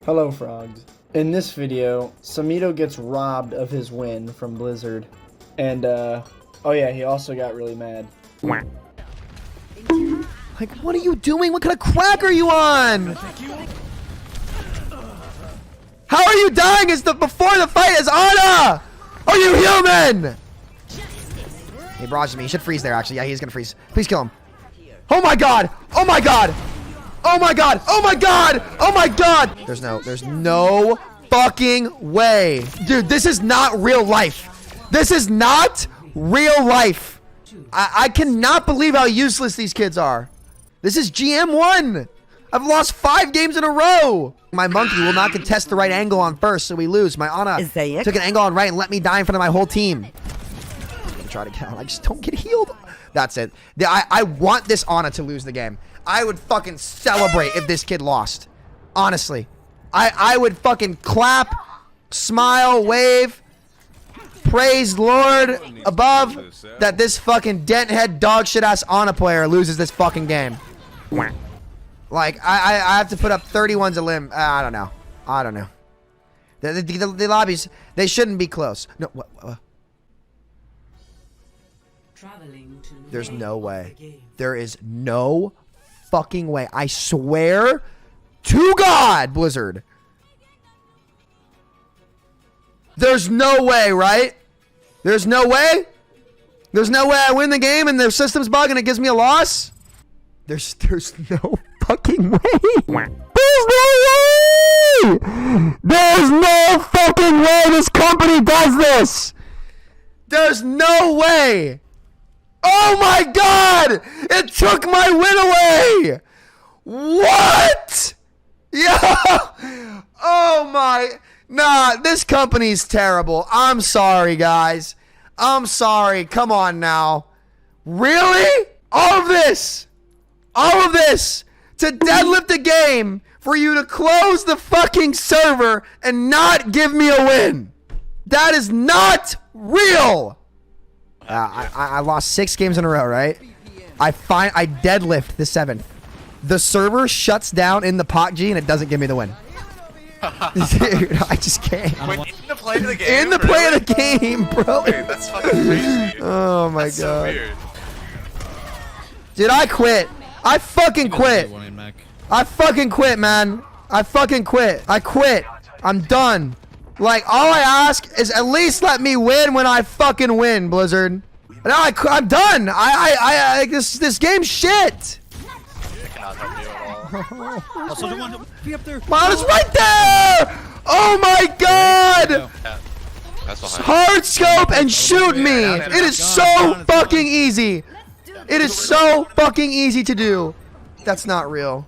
Hello, frogs. In this video, Samito gets robbed of his win from Blizzard. And, oh yeah, he also got really mad. Like, what are you doing? What kind of crack are you on? How are you dying before the fight is Anna? Are you human? He barrages me. He should freeze there, actually. Yeah, he's gonna freeze. Please kill him. Oh my god! Oh my god! Oh my god! Oh my god! Oh my god! There's no fucking way. Dude, this is not real life. This is not real life. I cannot believe how useless these kids are. This is GM1. I've lost 5 games in a row. My monkey will not contest the right angle on first, so we lose. My Ana took an angle on right and let me die in front of my whole team. Try to count. I just don't get healed. That's it. I want this Ana to lose the game. I would fucking celebrate if this kid lost. Honestly. I would fucking clap, smile, wave, praise Lord above that this fucking dent head dog shit ass Ana player loses this fucking game. Like, I have to put up 31s a limb. I don't know. I don't know. The lobbies, they shouldn't be close. No, what? There's no way. There is no fucking way. I swear to God, Blizzard. There's no way, right? There's no way? There's no way I win the game and their system's bug and it gives me a loss? There's no fucking way. There's no way! There's no fucking way this company does this! There's no way! Oh my god! It took my win away! What? Yeah! Oh my... Nah, this company's terrible. I'm sorry, guys. I'm sorry. Come on now. Really? All of this to deadlift a game for you to close the fucking server and not give me a win. That is not real. I lost 6 games in a row, right? I deadlift the 7th. The server shuts down in the POC and it doesn't give me the win. Dude, I just can't. Wait, in the play of the game? In the play of the game, bro. Wait, that's fucking crazy. Oh my god. So weird. Dude, I quit. I fucking quit. I fucking quit, man. I fucking quit. I quit. I'm done. Like, all I ask is at least let me win when I fucking win, Blizzard. No, I'm done. This game's shit. I cannot help you at all. Also, be up there. Mom is right there. Oh my god. Yeah. That's behind. Hard scope and shoot me. It is so fucking easy. It is so fucking easy to do. That's not real.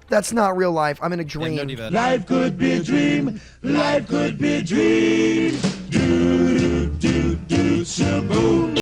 That's not real life. I'm in a dream. Life could be a dream. Life could be a dream.